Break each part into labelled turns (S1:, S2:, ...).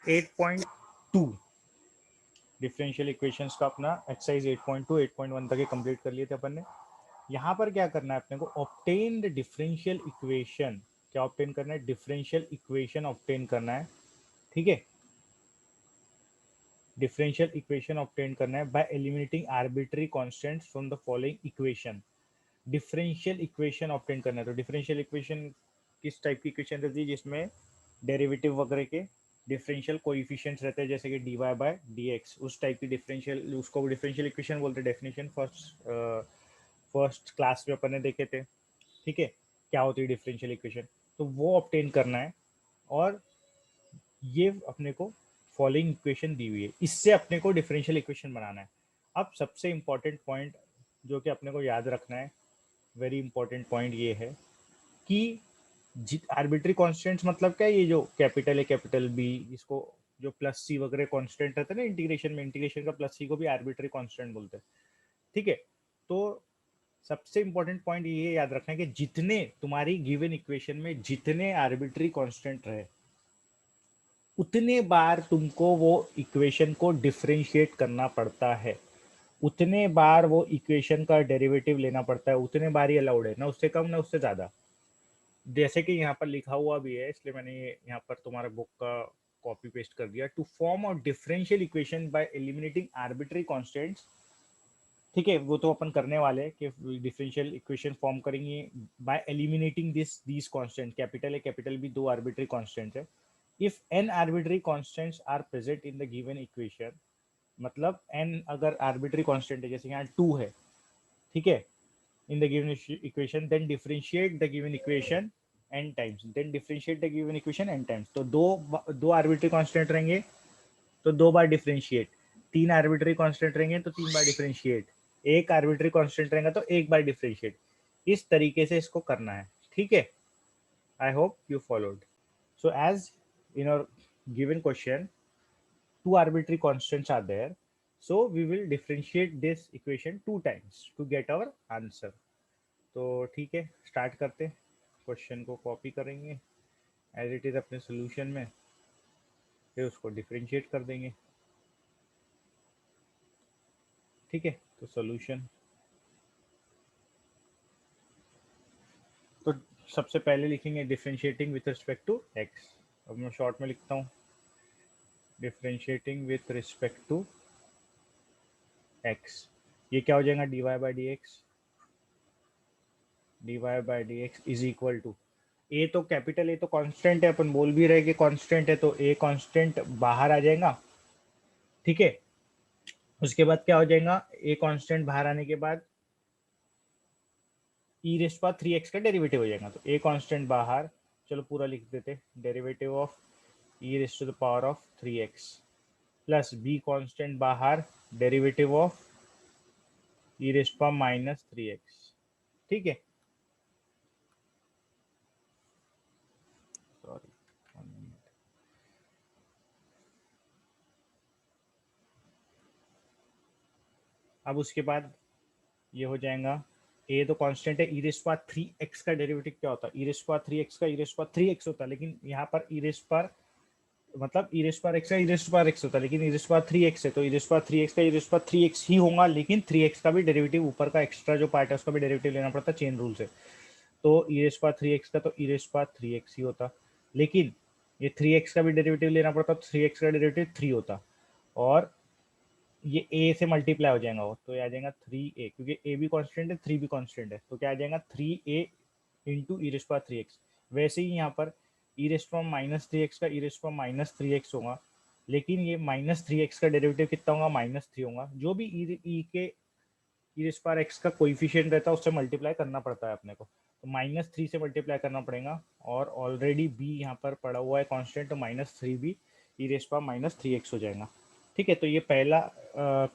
S1: 8.2 differential equations का अपना exercise 8.2 8.1 तक कंप्लीट कर लिए थे अपन ने। यहाँ पर क्या करना है अपने को, ऑब्टेन द डिफरेंशियल इक्वेशन। क्या ऑब्टेन करना है? डिफरेंशियल इक्वेशन ऑब्टेन करना है। ठीक है, डिफरेंशियल इक्वेशन ऑब्टेन करना है bye eliminating arbitrary constants from the following equation. Differential equation obtain करना है। तो डिफरेंशियल इक्वेशन किस टाइप की इक्वेशन रहती है? जिसमें डेरिवेटिव वगैरह के डिफरेंशियल कोएफिशिएंट्स रहते हैं, जैसे कि d y by d x, उस टाइप की डिफरेंशियल, उसको डिफरेंशियल इक्वेशन बोलते हैं। डेफिनेशन फर्स्ट क्लास में अपन ने देखे थे। ठीक है, क्या होती है डिफरेंशियल इक्वेशन, तो वो ऑब्टेन करना है। और ये अपने को फॉलोइंग इक्वेशन दी हुई है, इससे अपने को डिफरेंशियल इक्वेशन बनाना है। अब सबसे इंपॉर्टेंट पॉइंट जो कि अपने को याद रखना है, वेरी इंपॉर्टेंट पॉइंट ये है कि आर्बिट्री कांस्टेंट्स मतलब क्या है? ये जो कैपिटल ए कैपिटल बी, इसको जो प्लस सी वगैरह कांस्टेंट रहता है ना इंटीग्रेशन में, इंटीग्रेशन का प्लस सी को भी आर्बिट्री कांस्टेंट बोलते हैं। ठीक है, तो सबसे इंपॉर्टेंट पॉइंट ये याद रखना है कि जितने तुम्हारी गिवन इक्वेशन में जितने आर्बिट्री कांस्टेंट रहे, उतने बार तुमको वो इक्वेशन को डिफरेंशिएट करना पड़ता है, उतने बार वो इक्वेशन का डेरिवेटिव लेना पड़ता है, उतने बार ही अलाउड है, ना उससे कम ना उससे ज्यादा। जैसे कि यहाँ पर लिखा हुआ भी है, इसलिए मैंने ये यहाँ पर तुम्हारा बुक का कॉपी पेस्ट कर दिया। To form a differential equation by eliminating arbitrary constants. ठीक है, वो तो अपन करने वाले हैं कि डिफरेंशियल इक्वेशन फॉर्म करेंगे by eliminating these constant. Capital A capital B दो आर्बिट्री कांस्टेंट है। If n arbitrary constants are present in the given equation, मतलब एन अगर आर्बिट्री कांस्टेंट है, जैसे यहाँ 2 है, ठीक है, in the given equation, then differentiate the given equation n times, then differentiate the given equation n times। तो दो आर्बिट्री कांस्टेंट रहेंगे तो दो बार डिफरेंशिएट, तीन आर्बिट्री कांस्टेंट रहेंगे तो तीन बार डिफरेंशिएट, एक आर्बिट्री कांस्टेंट रहेगा तो एक बार डिफरेंशिएट। इस तरीके से इसको करना है। ठीक है, I hope you followed. So as in our given question, two arbitrary constants are there, so we will differentiate this equation two times to get our answer। तो ठीक है, स्टार्ट करते हैं। क्वेश्चन को कॉपी करेंगे एज इट इज अपने solution में, फिर उसको डिफरेंशिएट कर देंगे। ठीक है, तो सोल्यूशन, तो सबसे पहले लिखेंगे differentiating with respect to x. अब मैं शॉर्ट में लिखता हूँ, differentiating with respect to x. ये क्या हो जाएगा? D y by d x, d y by d x is equal to, A तो कैपिटल ए तो कांस्टेंट है, अपन बोल भी रहे कि कांस्टेंट है, तो ए कांस्टेंट बाहर आ जाएगा। ठीक है, उसके बाद क्या हो जाएगा? ए कांस्टेंट बाहर आने के बाद ई रेस्ट पावर 3x का डेरिवेटिव हो जाएगा। तो ए कांस्टेंट बाहर, चलो पूरा लिख देते, derivative of e raised to the power of 3x, plus b constant बाहर, derivative of e raised power minus 3x। ठीक है, सॉरी, अब उसके बाद ये हो जाएगा, ए तो कांस्टेंट है, ई रेस्ट पावर 3x का डेरिवेटिव क्या होता है? ई रेस्ट पावर 3x का ई रेस्ट पावर 3x होता है, लेकिन यहाँ पर ई रेस्ट पावर मतलब ई रेस्ट पावर एक्स का ई रेस्ट पावर एक्स होता है, लेकिन ई रेस्ट पावर 3x है, तो ई रेस्ट पावर 3x का ई रेस्ट पावर 3x ही होगा, लेकिन 3x का भी डेरिवेटिव, ऊपर का एक्स्ट्रा जो पार्ट है उसका भी डेरिवेटिव लेना पड़ता है चेन रूल से। तो ई रेस्ट पावर 3x का तो ई रेस्ट पावर 3x ही होता, लेकिन ये 3x का भी डेरिवेटिव लेना पड़ता, तो 3x का डेरिवेटिव 3 होता, और ये a से मल्टीप्लाई हो जाएगा वो, तो ये आ जाएगा 3a, क्योंकि a भी कांस्टेंट है 3 भी कांस्टेंट है, तो क्या आ जाएगा 3a into e raised power 3x। वैसे ही यहाँ पर ई रेस्ट पावर माइनस 3x का ई रेस्ट पावर माइनस 3x होगा, लेकिन ये माइनस 3x का डेरिवेटिव कितना होगा? -3 होगा। जो भी ई के ई रेस्ट पावर एक्स का कोइफिशिएंट रहता है उससे मल्टीप्लाई करना पड़ता है अपने को, तो -3 से मल्टीप्लाई करना पड़ेगा, और ऑलरेडी b यहाँ पर पड़ा हुआ है कांस्टेंट, तो -3 भी ई रेस्ट पावर -3x हो जाएगा। ठीक है, तो ये पहला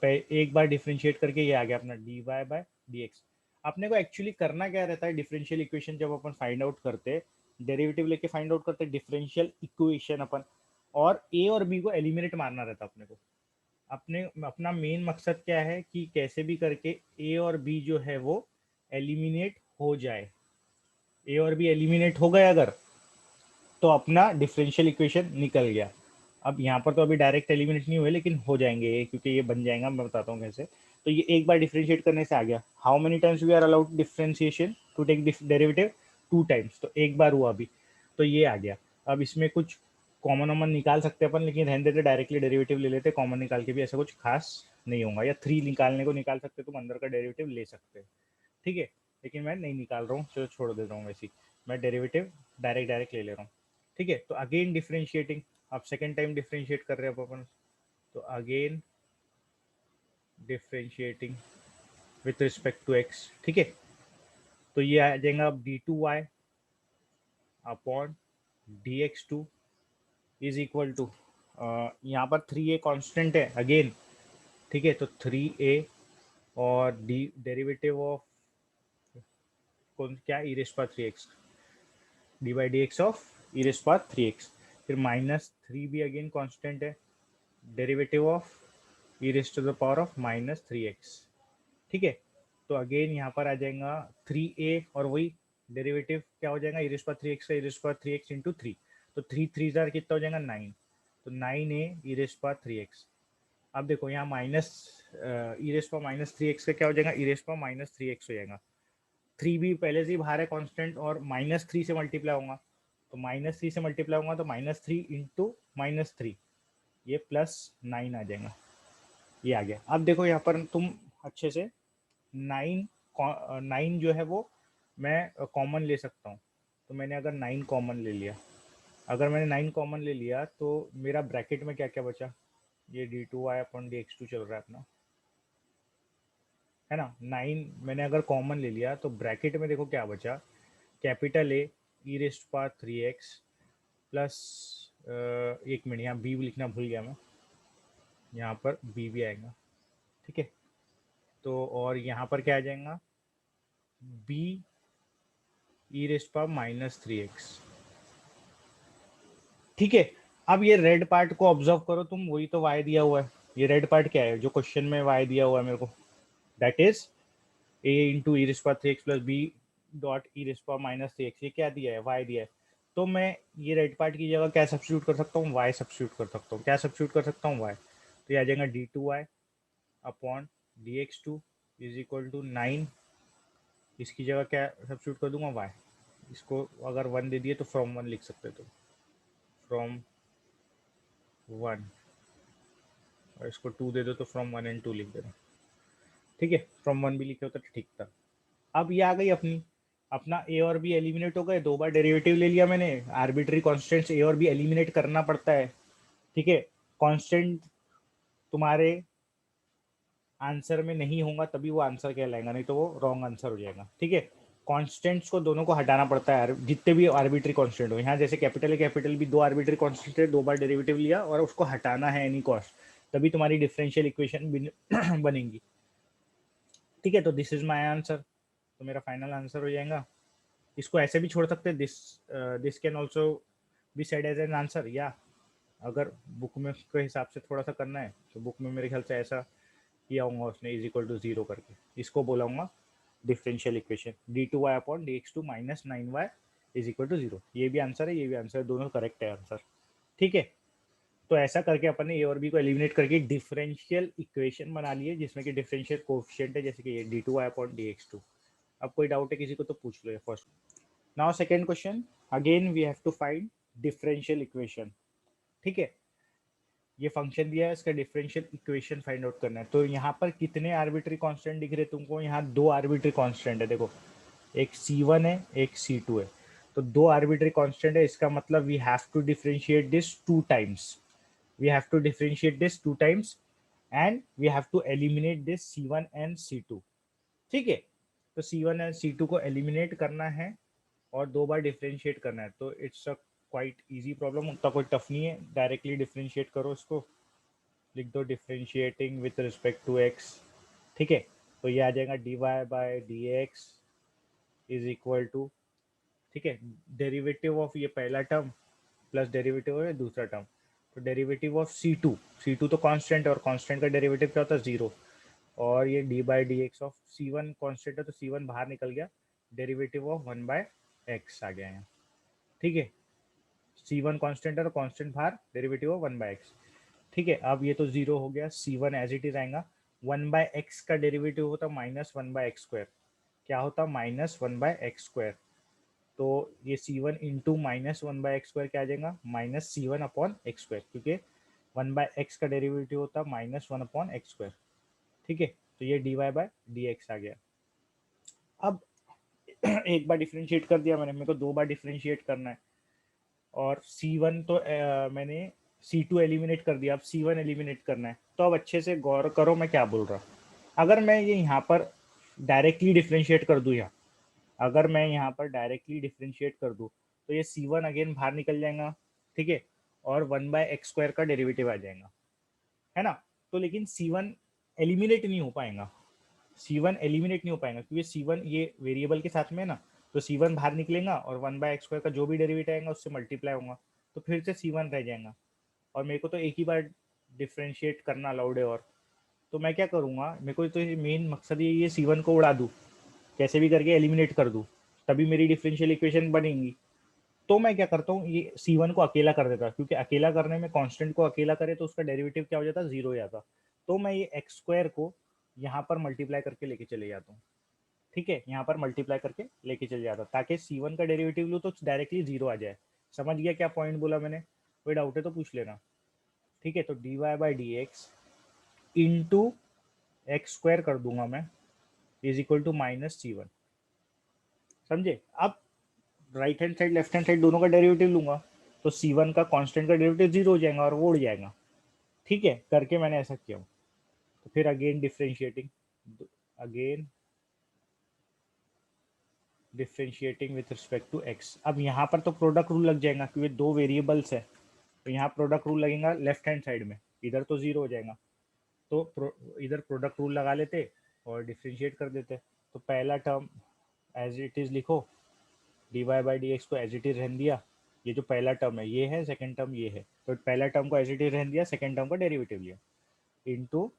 S1: एक बार डिफरेंशिएट करके ये आ गया अपना d y by d x. अपने को एक्चुअली करना क्या रहता है डिफरेंशियल इक्वेशन जब अपन फाइंड आउट करते, डेरिवेटिव लेके फाइंड आउट करते डिफरेंशियल इक्वेशन अपन, और ए और बी को एलिमिनेट मारना रहता है अपने को। अपना मेन मकसद क्या है कि कैसे भी करके ए और बी जो है वो एलिमिनेट हो जाए। ए और बी एलिमिनेट हो गए अगर, तो अपना डिफरेंशियल इक्वेशन निकल गया। अब यहाँ पर तो अभी डायरेक्ट एलिमिनेट नहीं हुए, लेकिन हो जाएंगे ये, क्योंकि ये बन जाएगा, मैं बताता हूँ कैसे। तो ये एक बार डिफरेंशिएट करने से आ गया। How many times we are allowed differentiation to take derivative? 2 times, तो एक बार हुआ अभी, तो ये आ गया। अब इसमें कुछ कॉमन वॉमन निकाल सकते हैं अपन, लेकिन रहने देते, डायरेक्टली डेरिवेटिव ले लेते, कॉमन निकाल के भी ऐसा कुछ खास नहीं होगा। या 3 निकालने को निकाल सकते, तुम अंदर का डेरिवेटिव ले सकते हैं, ठीक है, लेकिन मैं नहीं निकाल रहा हूँ, चलो छोड़ देता हूँ वैसे ही, मैं डेरिवेटिव डायरेक्ट ले ले रहा हूँ, ठीक है। तो अगेन डिफरेंशिएटिंग, अब सेकेंड टाइम डिफरेंशिएट कर रहे हैं अपन, तो again differentiating with respect to x, ठीक है। तो ये आ जाएगा अब d2y upon dx2 is equal to, यहाँ पर 3a कांस्टेंट है अगेन, ठीक है। तो 3a और डी डेरिवेटिव ऑफ कौन क्या, e race power 3x, d by d x of e race power 3x, फिर माइनस 3 भी अगेन कांस्टेंट है, derivative of e race to the power of minus 3x, ठीक है। तो अगेन यहाँ पर आ जाएगा 3a और वही डेरिवेटिव क्या हो जाएगा, ई रेस पावर 3x का ई रेस पावर 3x इंटू 3, तो 3 3 जार कितना हो जाएगा 9, तो 9a ई रेस पावर 3x। अब देखो यहाँ minus e race power minus 3x का क्या हो जाएगा, ई रेस पावर माइनस 3x हो जाएगा। 3 भी पहले से ही बाहर है कांस्टेंट, और -3 से मल्टीप्लाई होगा, तो -3 से मल्टीप्लाई होगा, तो -3 इंटू -3, ये +9 आ जाएगा, ये आ गया। अब देखो यहाँ पर तुम अच्छे से 9 9 जो है वो मैं कॉमन ले सकता हूँ, तो मैंने अगर 9 कॉमन ले लिया, अगर मैंने 9 कॉमन ले लिया, तो मेरा ब्रैकेट में क्या क्या बचा, ये d2y अपॉन dx2 चल रहा है अपना, है ना। 9 मैंने अगर कॉमन ले लिया, तो ब्रैकेट में देखो क्या बचा, capital A E raised power 3x plus, एक मिनट, यहाँ बी लिखना भूल गया मैं, यहाँ पर बी भी आएगा, ठीक है। तो और यहाँ पर क्या आ जाएगा, B E raised power -3x, ठीक है। अब ये रेड पार्ट को ऑब्जर्व करो तुम, वही तो y दिया हुआ है, ये रेड पार्ट क्या है जो क्वेश्चन में y दिया हुआ है मेरे को, that is a into e raised power 3x plus b dot e raised power -3x, ये क्या दिया है, y दिया है। तो मैं ये रेड पार्ट की जगह क्या सब्स्टिट्यूट कर सकता हूँ, y सब्स्टिट्यूट कर सकता हूँ, क्या सब्स्टिट्यूट कर सकता हूँ, y। तो ये आ जाएगा d2y upon dx2 is equal to 9, इसकी जगह क्या सब्स्टिट्यूट कर दूंगा, y। इसको अगर 1 दे दिए तो फ्रॉम 1 लिख सकते हो, तो फ्रॉम 1, और इसको 2 दे दो तो फ्रॉम 1 एंड 2 लिख देना, ठीक है। फ्रॉम 1 भी लिखे होता तो ठीक था। अब ये आ गई अपनी, अपना ए और बी एलिमिनेट हो गए, 2 बार डेरिवेटिव ले लिया मैंने, आर्बिट्री कॉन्स्टेंट्स ए और बी एलिमिनेट करना पड़ता है, ठीक है। कांस्टेंट तुम्हारे आंसर में नहीं होगा तभी वो आंसर कहलाएगा, नहीं तो वो रॉन्ग आंसर हो जाएगा, ठीक है। कांस्टेंट्स को दोनों को हटाना पड़ता है, जितने भी आर्बिट्री कांस्टेंट हो, यहाँ जैसे कैपिटल है, कैपिटल भी 2 आर्बिट्री कांस्टेंट है, 2 बार डेरिवेटिव लिया और उसको हटाना है एनी कॉस्ट, तभी तुम्हारी डिफरेंशियल इक्वेशन बनेगी, ठीक है। तो दिस इज माय आंसर, तो मेरा फाइनल आंसर हो जाएगा। इसको ऐसे भी छोड़ सकते हैं, this this can also be said as an answer, या अगर बुक में के हिसाब से थोड़ा सा करना है, तो बुक में मेरे ख्याल से ऐसा किया होगा उसने, इज इक्वल टू 0 करके, इसको बोलाऊंगा differential equation, d2y upon dx2 minus 9y is equal to 0। ये भी आंसर है, ये भी आंसर है, दोनों करेक्ट है आंसर, ठीक है। तो ऐसा करके अपन ने ए और बी को एलिमिनेट करके डिफरेंशियल इक्वेशन बना लिए, जिसमें कि डिफरेंशियल कोएफिशिएंट है, जैसे कि ये d2y अपॉन dx2। अब कोई डाउट है किसी को तो पूछ लो first. Now second question, again we have to find differential equation, ठीक है। ये फंक्शन दिया है, इसका डिफरेंशियल इक्वेशन फाइंड आउट करना है। तो यहाँ पर कितने आर्बिट्री कांस्टेंट दिख रहे तुमको, यहाँ 2 आर्बिट्री कांस्टेंट है, देखो एक C1 है, एक C2 है, तो 2 आर्बिट्री कांस्टेंट है, इसका मतलब we have to differentiate this 2 times, we have to differentiate this 2 times and we have to eliminate this C1 and C2, ठीक है। तो C1 और C2 को एलिमिनेट करना है और 2 बार डिफरेंशिएट करना है, तो it's a quite easy problem, उतना कोई टफ नहीं है, डायरेक्टली डिफरेंशिएट करो इसको, लिख दो differentiating with respect to x, ठीक है। तो ये आ जाएगा dy by dx is equal to, ठीक है, डेरिवेटिव ऑफ ये पहला टर्म प्लस डेरिवेटिव है दूसरा टर्म, तो डेरिवेटिव ऑफ C2 तो कांस्टेंट है, और कांस्टेंट का डेरिवेटिव क्या होता है 0, और ये D by d x of C1 constant है, तो C1 बाहर निकल गया, डेरिवेटिव ऑफ 1 बाय एक्स आ गया यहाँ, ठीक है। C1 कांस्टेंट और कांस्टेंट बाहर, डेरिवेटिव ऑफ 1/x। ठीक है, अब ये तो 0 हो गया, C1 एज इट इज आएगा। 1/x का डेरिवेटिव होता -1/x²। क्या होता? -1/x²। तो ये C1 इंटू -1/x² क्या आ जाएगा? -C1/x², क्योंकि 1/x का डेरिवेटिव होता -1/x²। ठीक है, तो ये dy/dx आ गया। अब एक बार डिफरेंशिएट कर दिया मैंने, मेरे को 2 बार डिफरेंशिएट करना है। और C1 तो मैंने C2 एलिमिनेट कर दिया, अब C1 एलिमिनेट करना है। तो अब अच्छे से गौर करो मैं क्या बोल रहा। अगर मैं ये यहाँ पर डायरेक्टली डिफरेंशिएट कर दूँ, या अगर मैं यहाँ पर डायरेक्टली डिफरेंशिएट कर दूँ, तो ये C1 अगेन बाहर निकल जाएगा। ठीक है, और 1/x² का डेरिवेटिव आ जाएगा, है ना। तो लेकिन C1 एलिमिनेट नहीं हो पाएगा, C1 एलिमिनेट नहीं हो पाएगा, क्योंकि C1 ये वेरिएबल के साथ में है ना। तो C1 बाहर निकलेगा और 1/x² का जो भी डेरिवेटिव आएगा उससे मल्टीप्लाई होगा, तो फिर से C1 रह जाएगा। और मेरे को तो एक ही बार डिफ्रेंशिएट करना अलाउड है। और तो मैं क्या करूँगा, मेरे को तो मेन मकसद ये C1 को उड़ा दूँ, कैसे भी करके एलिमिनेट कर दूँ, तभी मेरी डिफरेंशियल इक्वेशन बनेगी। तो मैं क्या करता हूँ, ये C1 को अकेला कर देता, क्योंकि अकेला करने में कांस्टेंट को अकेला करे तो उसका डेरिवेटिव क्या हो जाता? 0 हो जाता। तो मैं ये x² को यहाँ पर मल्टीप्लाई करके लेके चले जाता हूँ। ठीक है, यहाँ पर मल्टीप्लाई करके लेके चले जाता, ताकि C1 का डेरिवेटिव लूँ तो डायरेक्टली 0 आ जाए। समझ गया क्या पॉइंट बोला मैंने? कोई डाउट है तो पूछ लेना। ठीक है, तो dy/dx इंटू x² कर दूंगा मैं, इज इक्वल टू -C1। समझे? अब right hand side left hand side दोनों का डेरिवेटिव लूंगा, तो C1 का कांस्टेंट का डेरिवेटिव 0 हो जाएगा और वो उड़ जाएगा। ठीक है, करके मैंने ऐसा किया। तो फिर again differentiating, again differentiating with respect to x। अब यहाँ पर तो प्रोडक्ट रूल लग जाएगा, क्योंकि 2 वेरिएबल्स है, तो यहाँ प्रोडक्ट रूल लगेगा लेफ्ट हैंड साइड में, इधर तो 0 हो जाएगा। तो इधर प्रोडक्ट रूल लगा लेते और डिफ्रेंशिएट कर देते। तो पहला टर्म एज इट इज लिखो, dy/dx को एज इट इज रहने दिया। ये जो पहला टर्म है ये है, सेकंड टर्म ये है, तो पहला टर्म को एज इट इज रहने दिया, सेकंड टर्म का डेरिवेटिव लिया, into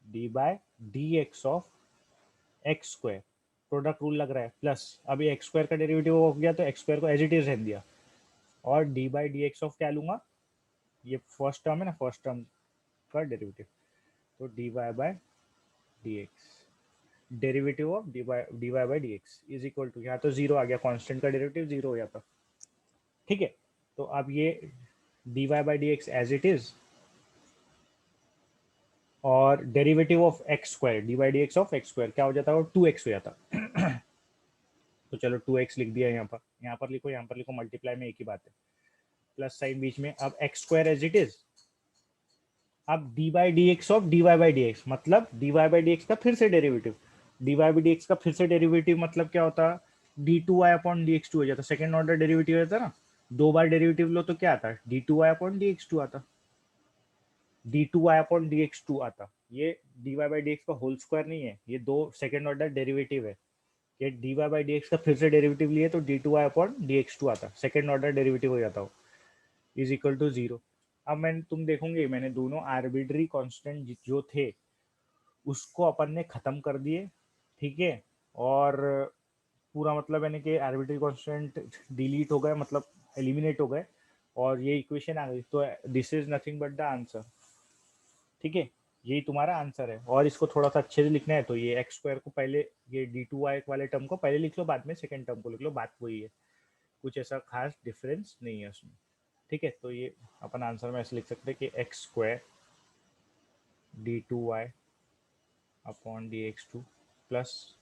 S1: dy/dx of x²। Product rule लग रहा है, प्लस अभी x² का डेरिवेटिव हो गया, तो x² को एज इट इज रहने दिया। और dy/dx ऑफ क्या लूंगा, ये फर्स्ट टर्म है ना, फर्स्ट टर्म का डेरिवेटिव, तो dy/dx, derivative of dy/dx is equal to, यहाँ तो 0 आ गया, कांस्टेंट का डेरिवेटिव 0 हो जाता। ठीक है, तो अब ये dy/dx एज इट इज, और derivative of x² dy/dx of x² क्या हो जाता है? 2x हो जाता। तो चलो 2x लिख दिया, यहाँ पर लिखो, यहाँ पर लिखो, मल्टीप्लाई में एक ही बात है, प्लस साइन बीच में। अब x² एज इट इज, अब dy/dx ऑफ dy/dx, मतलब dy/dx का फिर से डेरिवेटिव, dy/dx का फिर से डेरिवेटिव मतलब क्या होता? d2y/dx2 हो जाता, सेकंड ऑर्डर डेरिवेटिव होता ना। 2 बार डेरिवेटिव लो तो क्या आता? d2y/dx2 आता, d2y/dx2 आता। ये dy/dx का होल स्क्वायर नहीं है, ये 2 सेकंड ऑर्डर डेरिवेटिव है। ये dy/dx का फिर से डेरिवेटिव लिए तो d2y/dx2 आता, सेकंड ऑर्डर डेरिवेटिव हो जाता हो, इज इक्वल टू 0। अब मैंने, तुम देखोगे मैंने दोनों आर्बिट्री कांस्टेंट जो थे उसको अपन ने खत्म कर दिए। ठीक है, और पूरा मतलब यानी कि आर्बिट्री कांस्टेंट डिलीट हो गए, मतलब एलिमिनेट हो गए, और ये इक्वेशन आ गई। तो this is nothing but the answer. ठीक है, यही तुम्हारा आंसर है। और इसको थोड़ा सा अच्छे से लिखना है तो ये x² को पहले, ये d2y वाले टर्म को पहले लिख लो, बाद में सेकंड टर्म को लिख लो, बात वही है, कुछ ऐसा खास डिफरेंस नहीं है उसमें। ठीक है, तो ये अपन आंसर में ऐसे लिख सकते हैं कि x² d2y/dx2 plus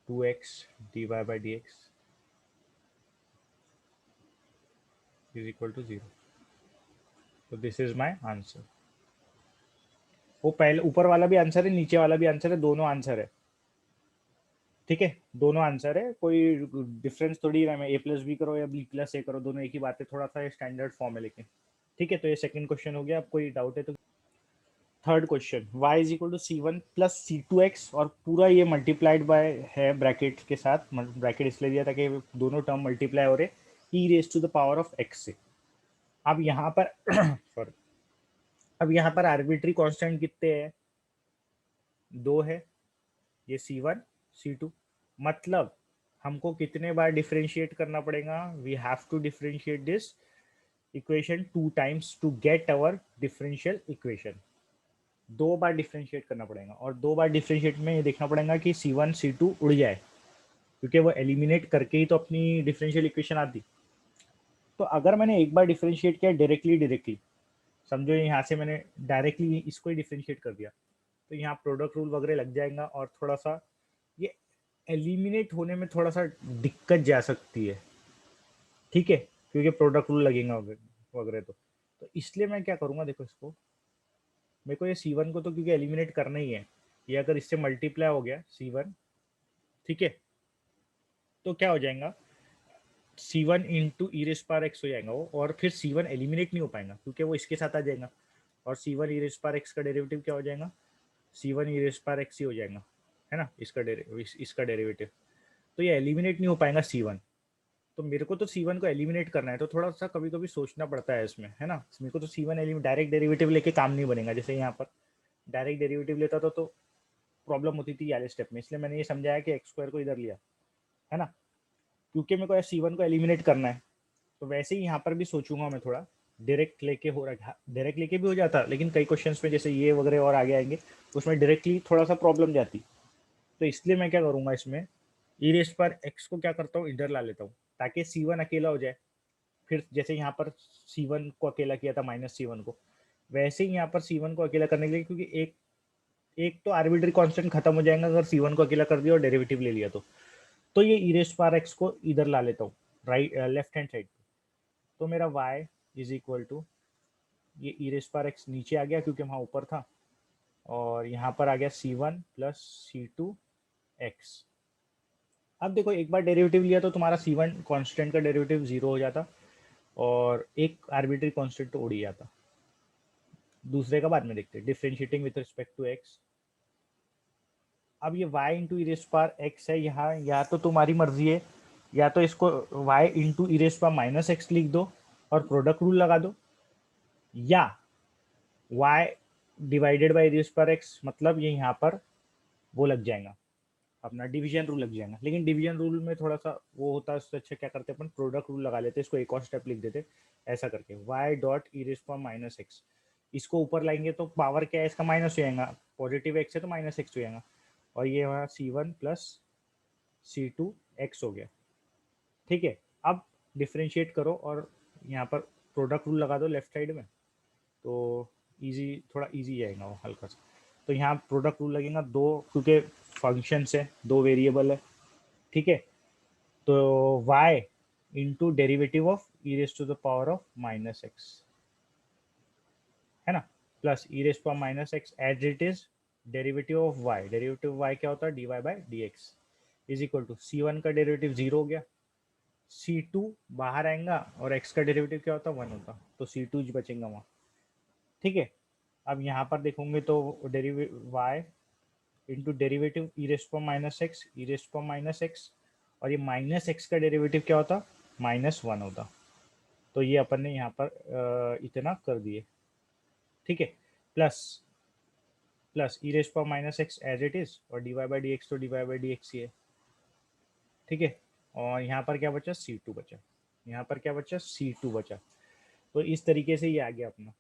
S1: 2x dy/dx is equal to 0। तो दिस इज माय आंसर। वो पहले ऊपर वाला भी आंसर है, नीचे वाला भी आंसर है, दोनों आंसर है। ठीक है, दोनों आंसर है, कोई डिफरेंस थोड़ी है, मैं a+b करो या b+a करो, दोनों एक ही बात है, थोड़ा सा स्टैंडर्ड फॉर्म है लेकिन। ठीक है, तो ये सेकंड क्वेश्चन हो गया। अब कोई डाउट है तो third question, y is equal to C1 plus C2x, और पूरा ये मल्टीप्लाइड बाय है ब्रैकेट के साथ, ब्रैकेट इसलिए दिया ताकि दोनों टर्म मल्टीप्लाई हो रहे e⁻⁴ से। अब यहाँ पर सॉरी, अब यहाँ पर आर्बिट्री कांस्टेंट कितने हैं? 2 है, ये C1 C2। मतलब हमको कितने बार डिफरेंशिएट करना पड़ेगा? We have to differentiate this equation 2 times to get our differential equation. 2 बार डिफरेंशिएट करना पड़ेगा, और 2 बार डिफरेंशिएट में ये देखना पड़ेगा कि C1 C2 उड़ जाए, क्योंकि वो एलिमिनेट करके ही तो अपनी डिफरेंशियल इक्वेशन आती। तो अगर मैंने एक बार डिफरेंशिएट किया डायरेक्टली, समझो यहाँ से मैंने डायरेक्टली इसको ही डिफरेंशिएट कर दिया, तो यहाँ प्रोडक्ट रूल वगैरह लग जाएगा, और थोड़ा सा ये एलिमिनेट होने में थोड़ा सा दिक्कत जा सकती है, ठीक है, क्योंकि प्रोडक्ट रूल लगेगा वगैरह वगैरह। तो इसलिए मैं क्या करूँगा, देखो इसको, मेरे को ये C1 को तो क्योंकि एलिमिनेट करना ही है, ये अगर इससे मल्टीप्लाई हो गया C1, ठीक है, तो क्या हो जाएगा, C1 इंटू ई रेस पार एक्स हो जाएगा वो, और फिर C1 एलिमिनेट नहीं हो पाएगा क्योंकि वो इसके साथ आ जाएगा, और C1 ई रेस पार एक्स का डेरिवेटिव क्या हो जाएगा, C1 ई रेस पार एक्स ही हो जाएगा, है ना, इसका डेरिवेटिव। तो ये एलिमिनेट नहीं हो पाएगा C1। तो मेरे को तो C1 को एलिमिनेट करना है, तो थोड़ा सा कभी कभी सोचना पड़ता है इसमें, है ना। मेरे को तो C1 एलिमिनेट, डायरेक्ट डेरिवेटिव लेके काम नहीं बनेगा, जैसे यहाँ पर डायरेक्ट डेरिवेटिव लेता था तो प्रॉब्लम होती थी वाले स्टेप में, इसलिए मैंने ये समझाया कि एक्स स्क्वायर को इधर लिया, है ना, क्योंकि मेरे को C1 को एलिमिनेट करना है। तो वैसे ही यहाँ पर भी सोचूंगा मैं थोड़ा, डायरेक्ट लेके हो रहा है, डायरेक्ट लेके भी हो जाता, लेकिन कई क्वेश्चंस में जैसे ये वगैरह और आगे आएंगे उसमें डायरेक्टली थोड़ा सा प्रॉब्लम जाती। तो इसलिए मैं क्या करूँगा इसमें, ई रेस पर एक्स को क्या करता हूँ, इधर ला लेता हूँ, ताकि C1 अकेला हो जाए। फिर जैसे यहाँ पर C1 को अकेला किया था -C1 को, वैसे ही यहाँ पर C1 को अकेला करने के लिए, क्योंकि एक एक तो आर्बिट्री कांस्टेंट खत्म हो जाएगा अगर C1 को अकेला कर दिया और डेरिवेटिव ले लिया तो ये ई रेस पार एक्स को इधर ला लेता हूँ, राइट लेफ्ट हैंड साइड। तो मेरा y इज इक्वल टू, ये ई रेस पार एक्स नीचे आ गया क्योंकि वहाँ ऊपर था, और यहाँ पर आ गया C1 प्लस C2 एक्स। अब देखो एक बार डेरिवेटिव लिया तो तुम्हारा C1 कांस्टेंट का डेरिवेटिव 0 हो जाता, और एक आर्बिट्री कांस्टेंट तो उड़ ही जाता। दूसरे का बाद में देखते हैं, differentiating with respect to x. अब ये y इंटू ई रेस पार एक्स है यहाँ, या तो तुम्हारी मर्जी है, या तो इसको y into e raised power minus x लिख दो और प्रोडक्ट रूल लगा दो, या y डिवाइडेड बाई रेस पर एक्स, मतलब ये यहाँ पर वो लग जाएगा, अपना डिवीजन रूल लग जाएगा। लेकिन डिवीजन रूल में थोड़ा सा वो होता है, उससे अच्छा क्या करते हैं अपन, प्रोडक्ट रूल लगा लेते हैं, इसको एक और स्टेप लिख देते, ऐसा करके y डॉट ई रेस पर माइनस एक्स, इसको ऊपर लाएंगे तो पावर क्या है इसका, माइनस हो जाएगा, पॉजिटिव एक्स है तो माइनस एक्स हो जाएगा, और ये हमारा C1 प्लस C2 एक्स हो गया, ठीक है। अब डिफ्रेंशिएट करो और यहाँ पर प्रोडक्ट रूल लगा दो लेफ्ट साइड में, तो इजी, थोड़ा इजी जाएगा वो हल्का सा। तो यहाँ प्रोडक्ट रूल लगेगा दो, क्योंकि फंक्शंस है, दो वेरिएबल है, ठीक है। तो y into derivative of e race to the power of minus x, है ना, plus e race power minus x as it is derivative of y, derivative y क्या होता है, dy by d x, is equal to C1 का derivative 0 हो गया, C2 बाहर आएगा, और x का डेरिवेटिव क्या होता है 1 होता, तो C2 बचेगा वहाँ, ठीक है। अब यहाँ पर देखोगे तो डेरिवेटिव y इंटू डेरिवेटिव ई रेस पर माइनस एक्स, ई रेस पर माइनस एक्स, और ये माइनस एक्स का डेरिवेटिव क्या होता, -1 होता। तो ये अपन ने यहाँ पर इतना कर दिए, ठीक है, प्लस प्लस ई रेस पर minus x as it is, और d y by d x, तो d y by d x ही है, ठीक है। और यहाँ पर क्या बचा, C2 बचा, यहाँ पर क्या बचा, C2 बचा। तो इस तरीके से ये आ गया अपना।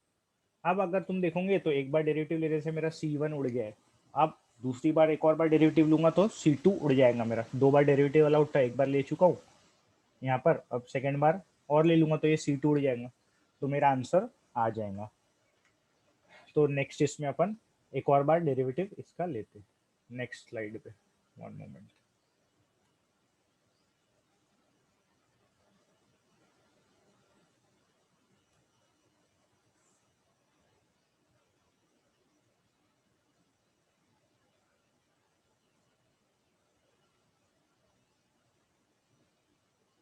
S1: अब अगर तुम देखोगे तो एक बार डेरिवेटिव लेने से मेरा C1 उड़ गया है, अब दूसरी बार एक और बार डेरिवेटिव लूंगा तो C2 उड़ जाएगा मेरा, दो बार डेरिवेटिव वाला उठा, एक बार ले चुका हूँ यहाँ पर, अब सेकेंड बार और ले लूंगा तो ये C2 उड़ जाएगा, तो मेरा आंसर आ जाएगा। तो नेक्स्ट इसमें अपन एक और बार डेरिवेटिव इसका लेते हैं, नेक्स्ट स्लाइड पे, वन मोमेंट।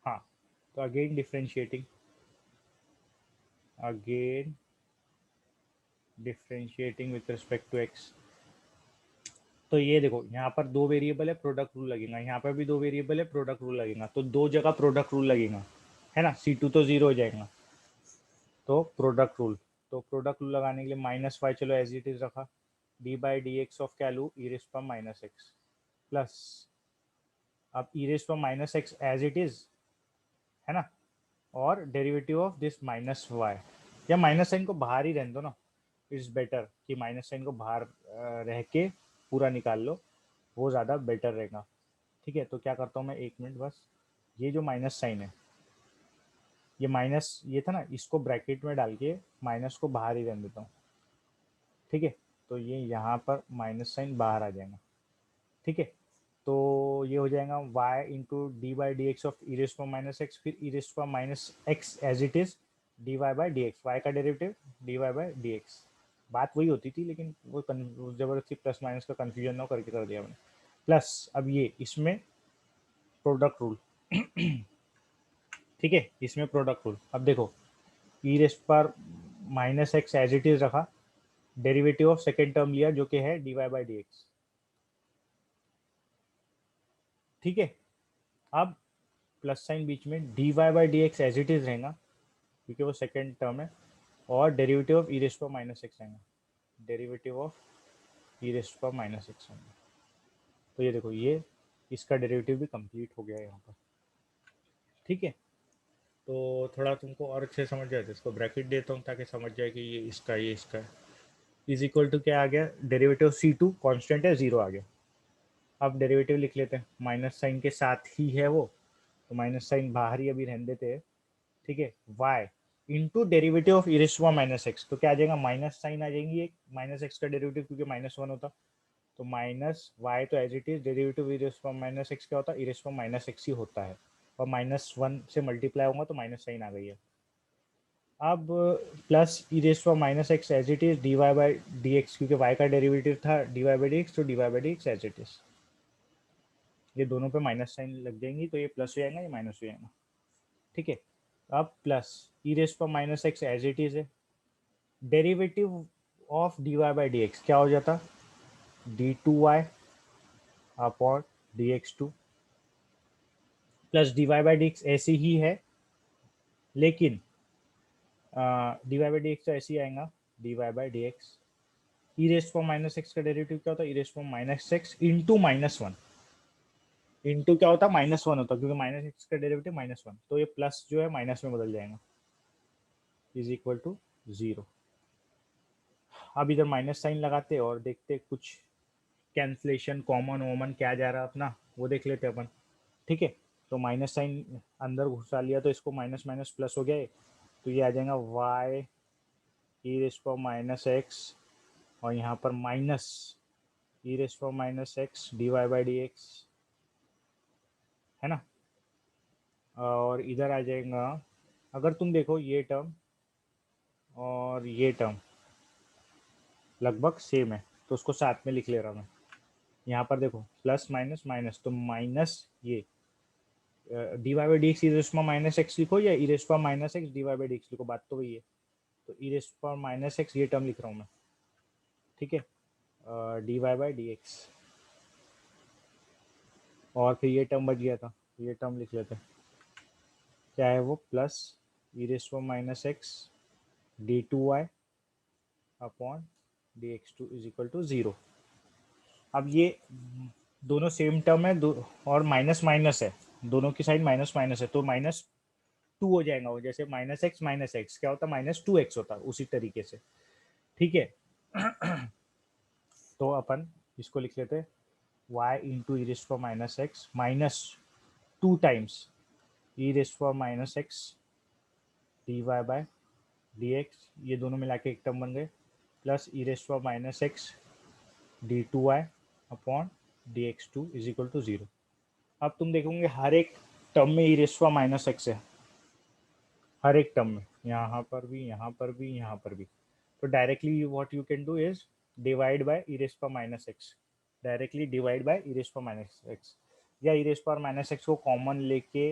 S1: हाँ, तो again differentiating, again differentiating with respect to x. तो ये देखो यहाँ पर दो वेरिएबल है, प्रोडक्ट रूल लगेगा, यहाँ पर भी दो वेरिएबल है, प्रोडक्ट रूल लगेगा, तो दो जगह प्रोडक्ट रूल लगेगा, है ना। C2 तो 0 हो जाएगा, तो प्रोडक्ट रूल, तो प्रोडक्ट रूल लगाने के लिए -y चलो एज इट इज रखा, d by d x of क्या लू, ई रेस पर माइनस एक्स, प्लस अब ई रेस पर minus x as it is, है ना, और derivative of this minus y, या माइनस साइन को बाहर ही रहने दो ना, इट्स बेटर कि माइनस साइन को बाहर रह के पूरा निकाल लो, वो ज़्यादा बेटर रहेगा। ठीक है, तो क्या करता हूँ मैं, एक मिनट बस, ये जो माइनस साइन है, ये माइनस ये था ना, इसको ब्रैकेट में डाल के माइनस को बाहर ही रहने देता हूँ। ठीक है, तो ये यहाँ पर माइनस साइन बाहर आ जाएगा। ठीक है, तो ये हो जाएगा y into d by d x of e race पर माइनस एक्स, फिर ई रेस पर minus x as it is d y by d x, y का derivative d y by d x. बात वही होती थी, लेकिन वो जबरदस्ती प्लस माइनस का कंफ्यूजन ना करके कर दिया मैंने। प्लस अब ये इसमें प्रोडक्ट रूल। ठीक है, इसमें प्रोडक्ट रूल, अब देखो ई रेस पर minus x as it is रखा, डेरिवेटिव ऑफ सेकेंड टर्म लिया जो कि है d y by d x. ठीक है, अब प्लस साइन बीच में d y by d x as it is रहेगा क्योंकि वो सेकेंड टर्म है, और डेरिवेटिव ऑफ ई रेस पर माइनस एक्स आएगा, डेरिवेटिव ऑफ ई रेस पर माइनस एक्स आएगा। तो ये देखो, ये इसका डेरिवेटिव भी कंप्लीट हो गया है यहाँ पर। ठीक है, तो थोड़ा तुमको और अच्छे समझ जाए तो इसको ब्रैकेट देता हूँ ताकि समझ जाए कि ये इसका है। इज इक्वल टू क्या आ गया, डेरिवेटिव सी टू कॉन्स्टेंट है, जीरो आ गया। अब डेरिवेटिव लिख लेते हैं, माइनस साइन के साथ ही है वो, तो माइनस साइन बाहर ही अभी रहने देते हैं। ठीक है, y into derivative of e raise minus x, तो क्या आ जाएगा, माइनस साइन आ जाएंगी, एक माइनस एक्स का डेरिवेटिव क्योंकि माइनस वन होता, तो माइनस वाई, तो as it is derivative e raise minus x क्या होता है, इरेस्वा माइनस एक्स ही होता है, और माइनस वन से मल्टीप्लाई होगा तो माइनस साइन आ गई है। अब plus e raise minus x as it is d y by d x, क्योंकि वाई का डेरिवेटिव था d y by d x, तो d y by d x as it is, ये दोनों पे माइनस साइन लग जाएंगी, तो ये प्लस हो जाएगा, ये माइनस हो जाएगा। ठीक है, अब प्लस ई रेस पर minus x as it is है, derivative of d y by d x क्या हो जाता, d two y upon d x two, plus d y by d x ऐसे ही है, लेकिन d y by d x तो ऐसे ही आएगा, d y by d x, e race पर माइनस एक्स का डेरिवेटिव क्या होता है, ई रेस पर minus x into minus one, into क्या होता है, माइनस वन होता है क्योंकि माइनस एक्स का डेरिवेटिव माइनस वन, तो ये प्लस जो है माइनस में बदल जाएगा, इज इक्वल टू जीरो। अब इधर माइनस साइन लगाते और देखते कुछ कैंसलेशन कॉमन वॉमन क्या जा रहा है अपना, वो देख लेते अपन। ठीक है, तो माइनस साइन अंदर घुसा लिया तो इसको माइनस माइनस प्लस हो गया है, तो ये आ जाएगा वाई ई रेस पर माइनस एक्स, और यहाँ पर माइनस ई रेस पर minus x d y by d x, है ना। और इधर आ जाएगा, अगर तुम देखो ये टर्म और ये टर्म लगभग सेम है, तो उसको साथ में लिख ले रहा हूँ मैं। यहाँ पर देखो प्लस माइनस माइनस, तो माइनस ये d y by d x e raise minus x लिखो या e raise minus x d y by d x लिखो, बात तो वही है। तो इरेस्पा माइनस एक्स ये टर्म लिख रहा हूँ मैं। ठीक है, d y by d x, और फिर ये टर्म बच गया था, ये टर्म लिख लेते हैं, क्या है वो, plus e raise minus x d two y upon d x two is equal to zero. अब ये दोनों सेम टर्म है, और माइनस माइनस है, दोनों की साइड माइनस माइनस है, तो माइनस टू हो जाएगा वो, जैसे माइनस एक्स क्या होता है, माइनस टू एक्स होता है, उसी तरीके से। ठीक है, तो अपन इसको लिख लेते हैं, y इंटू ई रेस पर minus x minus two times e race पर minus x d y by d x, ये दोनों मिला के एक टर्म बन गए, प्लस ई रेस पर minus x d two y upon d x two is equal to zero. अब तुम देखोगे हर एक टर्म में ई रेस पर माइनस एक्स है, हर एक टर्म में, यहाँ पर भी, यहाँ पर भी, यहाँ पर भी। तो directly what you can do is divide by e race पर minus x, directly divide by e race पर माइनस एक्स, या ई रेस पर माइनस एक्स को कॉमन लेके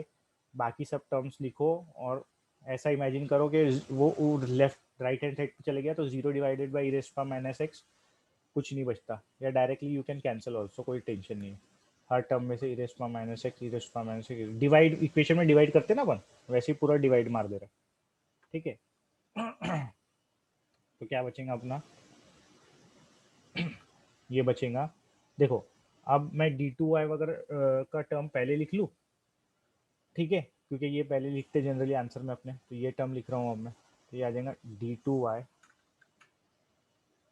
S1: बाकी सब टर्म्स लिखो, और ऐसा इमेजिन करो कि वो लेफ्ट राइट हैंड साइड पे चले गया, तो zero divided by e race पर माइनस एक्स, कुछ नहीं बचता, या directly you can cancel also, कोई टेंशन नहीं है। हर टर्म में से ई रेस पर माइनस एक्स, ई रेस पर माइनस एक्स, डिवाइड इक्वेशन में डिवाइड करते ना अपन, वैसे ही पूरा डिवाइड मार दे रहा है। ठीक है, तो क्या बचेगा अपना, ये बचेगा, देखो अब मैं डी टू वाई वगैरह का टर्म पहले लिख लूँ। ठीक है, क्योंकि ये पहले लिखते जनरली आंसर में अपने, तो ये टर्म लिख रहा हूँ अब मैं, तो ये आ जाएगा d2y,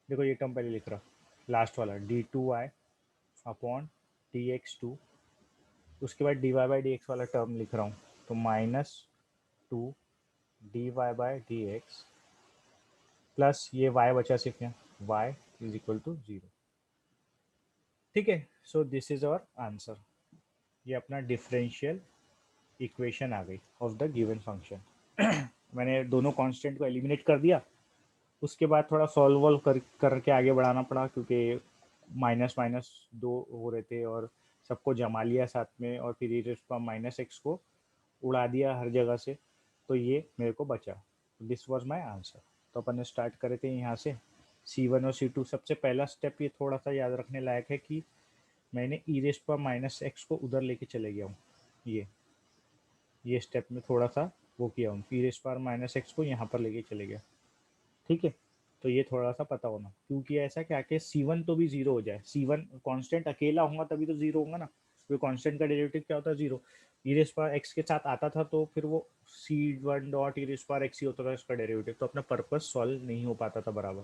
S1: देखो ये टर्म पहले लिख रहा लास्ट वाला d2y अपॉन dx2, उसके बाद dy बाई डी एक्स वाला टर्म लिख रहा हूँ, तो -2 dy by d x plus ये y बचा सिर्फ यहाँ y इज इक्वल टू 0। ठीक है, so this is our answer, ये अपना डिफरेंशियल इक्वेशन आ गई ऑफ द गिवन फंक्शन। मैंने दोनों कांस्टेंट को एलिमिनेट कर दिया, उसके बाद थोड़ा सॉल्व वॉल्व करके आगे बढ़ाना पड़ा, क्योंकि माइनस माइनस दो हो रहे थे और सबको जमा लिया साथ में, और फिर e माइनस एक्स को उड़ा दिया हर जगह से, तो ये मेरे को बचा। This was my answer. तो अपन ने स्टार्ट करे थे यहाँ से C1 और C2। सबसे पहला स्टेप ये थोड़ा सा याद रखने लायक है कि मैंने e माइनस एक्स को उधर लेके चले गया हूँ, ये स्टेप में थोड़ा सा वो किया हूँ, e माइनस एक्स को यहाँ पर लेके चले गया। ठीक है, तो ये थोड़ा सा पता होना, क्योंकि ऐसा क्या कि C1 तो भी जीरो हो जाए, C1 कांस्टेंट अकेला होगा तभी तो जीरो होगा ना, क्योंकि कांस्टेंट का डेरिवेटिव क्या होता है, जीरो। एक्स के साथ आता था तो फिर वो C1 डॉट एक्स ही होता था इसका डेरिवेटिव, तो अपना पर्पस सॉल्व नहीं हो पाता था बराबर।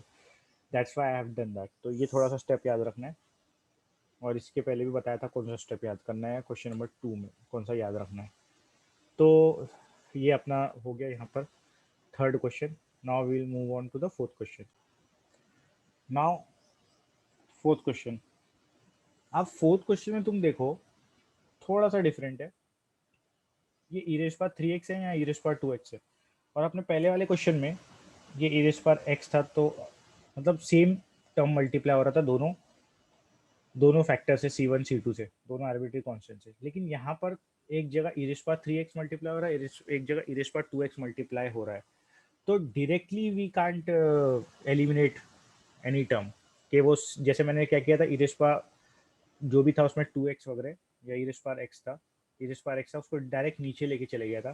S1: That's why I have done that. तो ये थोड़ा सा स्टेप याद रखना है, और इसके पहले भी बताया था कौन सा स्टेप याद करना है क्वेश्चन नंबर 2 में, कौन सा याद रखना है। तो ये अपना हो गया यहाँ पर third question. Now we will move on to the fourth question. Now fourth question, अब फोर्थ क्वेश्चन में तुम देखो थोड़ा सा डिफरेंट है, ये e3x है या e2x है, और अपने पहले वाले क्वेश्चन में ये e था, तो मतलब सेम टर्म मल्टीप्लाई हो रहा था दोनों दोनों फैक्टर से, C1 C2 से, दोनों आर्बिट्री कांस्टेंट से। लेकिन यहाँ पर एक जगह e3x मल्टीप्लाई हो रहा है, एक जगह e2x मल्टीप्लाई हो रहा है, तो directly we can't eliminate any term, कि वो जैसे मैंने क्या किया था, जो भी था उसमें 2x वगैरह या एक्स था, उसको डायरेक्ट नीचे लेके चले गया था।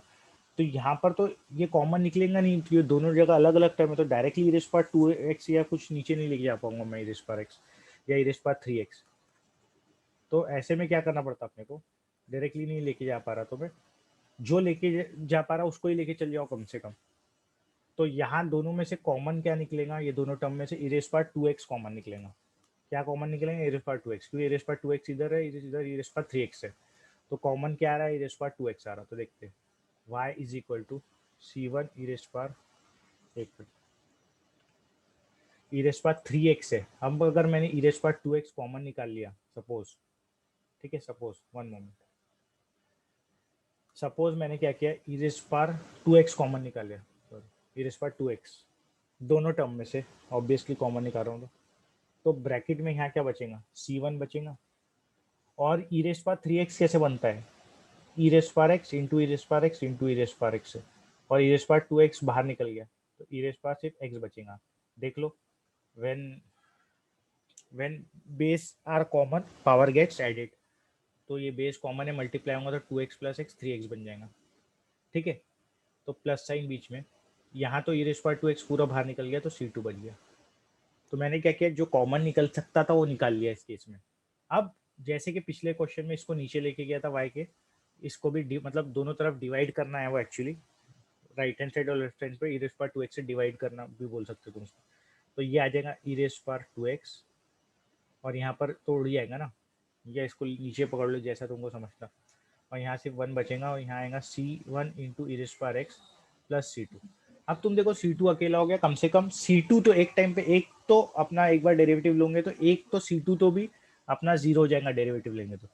S1: तो यहाँ पर तो ये कॉमन निकलेगा नहीं, ये दोनों जगह अलग अलग टर्म है, तो डायरेक्टली e2x या कुछ नीचे नहीं लेके जा पाऊंगा मैं e या e3x। तो ऐसे में क्या करना पड़ता अपने को, डायरेक्टली नहीं लेके जा पा रहा तो मैं जो लेके जा पा रहा उसको ही लेके चल जाओ कम से कम। तो यहाँ दोनों में से कॉमन क्या निकलेगा, ये दोनों टर्म में से e2x कॉमन निकलेगा। क्या कॉमन निकलेगा, e2x, क्योंकि e2x इधर है, इधर e3x है, तो कॉमन क्या आ रहा है, e2x आ रहा। तो देखते हैं y is equal to C1 e3x है। अब अगर मैंने e2x कॉमन निकाल लिया सपोज, ठीक है, सपोज वन मोमेंट, सपोज मैंने क्या किया, e2x कॉमन निकाल लिया, सॉरी e2x दोनों टर्म में से ऑब्वियसली कॉमन निकाल रहा हूँ, तो ब्रैकेट में यहाँ क्या बचेगा, C1 बचेगा। और e3x कैसे बनता है, e x into e into e से, और e2x बाहर निकल गया, तो सिर्फ x बचेगा। देख लो, when when base are common power gets added, तो ये बेस कॉमन है, मल्टीप्लाई होगा तो 2x प्लस एक्स 3x बन जाएगा। ठीक है, तो प्लस साइन बीच में, यहाँ तो e2x पूरा बाहर निकल गया, तो C2 बच गया। तो मैंने क्या किया, जो कॉमन निकल सकता था वो निकाल लिया इस केस में। अब जैसे कि पिछले क्वेश्चन में इसको नीचे लेके गया था y के, इसको भी मतलब दोनों तरफ डिवाइड करना है वो एक्चुअली, राइट हैंड साइड और लेफ्ट हैंड पे e2x से डिवाइड करना भी बोल सकते हो तुम उसको। तो ये आ जाएगा e2x, और यहाँ पर तोड़ जाएगा ना, या इसको नीचे पकड़ लो जैसा तुमको समझता, और यहाँ से 1 बचेगा, और यहाँ आएगा C1 into e2x plus C2। अब तुम देखो C2 अकेला हो गया, कम से कम C2 तो एक टाइम पे, एक तो अपना एक बार डेरिवेटिव लोगे तो एक तो C2 तो भी अपना जीरो हो जाएगा डेरिवेटिव लेंगे तो,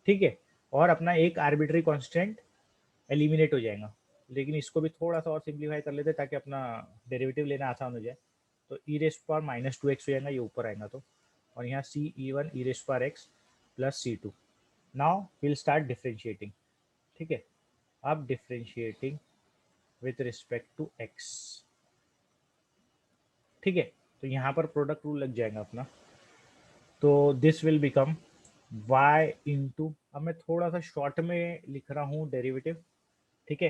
S1: ठीक है, और अपना एक आर्बिट्री कांस्टेंट एलिमिनेट हो जाएगा। लेकिन इसको भी थोड़ा सा और सिंप्लीफाई कर लेते ताकि अपना डेरिवेटिव लेना आसान हो जाए, तो e⁻²x हो जाएगा, ये ऊपर आएगा तो, और यहाँ C1 e⁻x plus C2। Now will start differentiating. ठीक है, अब differentiating with respect to x। ठीक है, तो यहाँ पर प्रोडक्ट रूल लग जाएगा अपना, तो this will become y into, अब मैं थोड़ा सा शॉर्ट में लिख रहा हूँ डेरिवेटिव, ठीक है,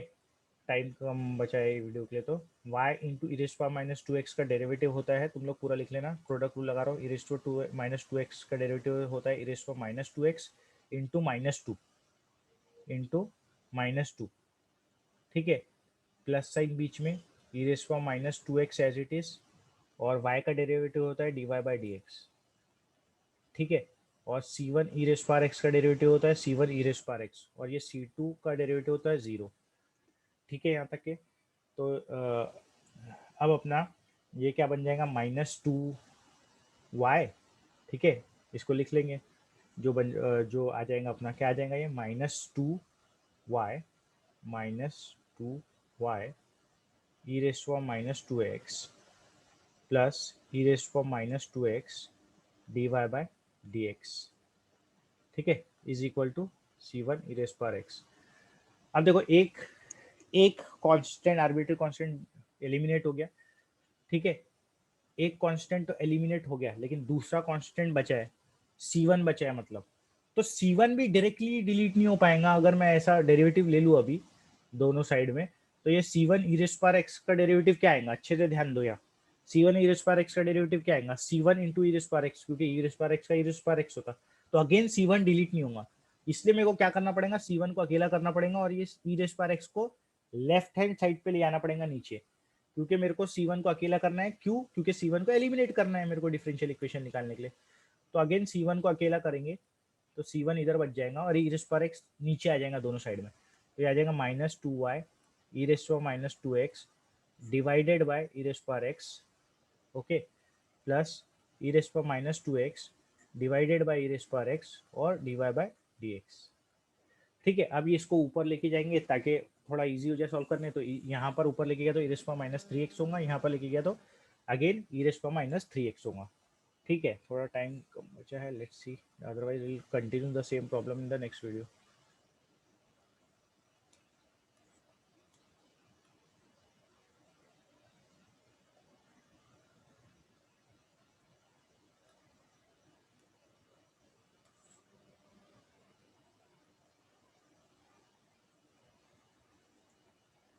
S1: टाइम कम बचा है वीडियो के लिए, तो y इंटू e⁻²x का डेरिवेटिव होता है, तुम लोग पूरा लिख लेना, प्रोडक्ट रूल लगा रहा हूँ, e⁻²x का डेरिवेटिव होता है e⁻² इंटू -2 इंटू -2, ठीक है, प्लस साइन बीच में, e race power minus 2x as it is, और y का डेरिवेटिव होता है dy बाई डी एक्स। ठीक है, और c1 e race power x का डेरिवेटिव होता है c1 e race power x, और ये c2 का डेरिवेटिव होता है 0। ठीक है यहाँ तक के। तो अब अपना ये क्या बन जाएगा, -2y। ठीक है, इसको लिख लेंगे, जो आ जाएगा अपना, क्या आ जाएगा ये, -2y -2y e race power -2x plus e race power -2x dy by dx। ठीक है, is equal to c1 e race power x। अब देखो, एक एक कांस्टेंट, आर्बिट्री कांस्टेंट एलिमिनेट हो गया। ठीक है, एक कांस्टेंट तो एलिमिनेट हो गया, लेकिन दूसरा कांस्टेंट बचा है, c1 बचा है मतलब। तो c1 भी डायरेक्टली डिलीट नहीं हो पाएगा अगर मैं ऐसा डेरिवेटिव ले लूँ अभी दोनों साइड में। तो ये c1 e race power x का डेरिवेटिव क्या आएगा, अच्छे से ध्यान दो यहाँ। c1 e race power x का डेरिवेटिव क्या आएगा, c1 into e race power x, क्योंकि ई रेस पावर x का ई रेस पावर x होता। तो अगेन c1 डिलीट नहीं होगा, इसलिए मेरे को क्या करना पड़ेगा, c1 को अकेला करना पड़ेगा, और ये ई रेस पावर x को लेफ्ट हैंड साइड पे ले आना पड़ेगा नीचे, क्योंकि मेरे को c1 को अकेला करना है। क्यों, क्योंकि c1 को एलिमिनेट करना है मेरे को डिफरेंशियल इक्वेशन निकालने के लिए। तो अगेन c1 को अकेला करेंगे, तो c1 इधर बच जाएगा, और ई रेस पावर x नीचे आ जाएगा दोनों साइड में। तो ये आ जाएगा -2y e race power -2x divided by e race power x, okay, plus e race power -2x divided by e race power x और dy बाय dx। ठीक है, अब ये इसको ऊपर लेके जाएंगे ताकि थोड़ा इजी हो जाए सॉल्व करने। तो यहाँ पर ऊपर लेके गया तो ई रेस पावर -3x होगा, यहाँ पर लेके गया तो अगेन ई रेस पावर -3x होगा। ठीक है, थोड़ा टाइम कम बचा है, let's see, otherwise will continue the same problem in the next video.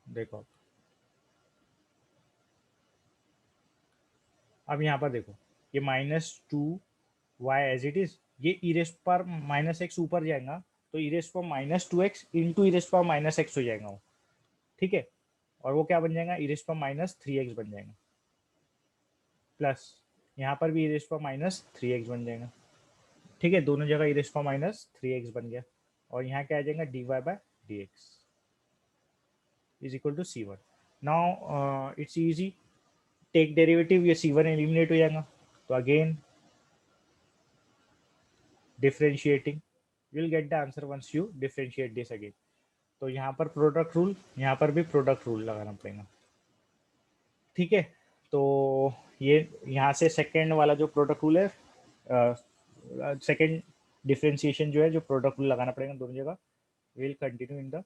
S1: देखो अब यहाँ पर देखो, ये -2y एज इट इज, ये ई रेस पर -x ऊपर जाएगा, तो ई रेस पर -2x इंटू ई रेस पर -x हो जाएगा वो। ठीक है, और वो क्या बन जाएगा, ई रेस पर -3x बन जाएगा, प्लस यहाँ पर भी ई रेस पर -3x बन जाएगा। ठीक है, दोनों जगह ई रेस पर -3x बन गया, और यहाँ क्या आ जाएगा, dy by dx is equal to c1। Now it's easy, take derivative, ये c1 एलिमिनेट हो जाएगा, तो again differentiating, you will get the answer once you differentiate this again. तो यहाँ पर प्रोडक्ट रूल, यहाँ पर भी प्रोडक्ट रूल लगाना पड़ेगा। ठीक है, तो ये यहाँ से सेकेंड वाला जो प्रोडक्ट रूल है, सेकेंड डिफरेंशिएशन जो है, जो प्रोडक्ट रूल लगाना पड़ेगा दोनों जगह, विल कंटिन्यू इन द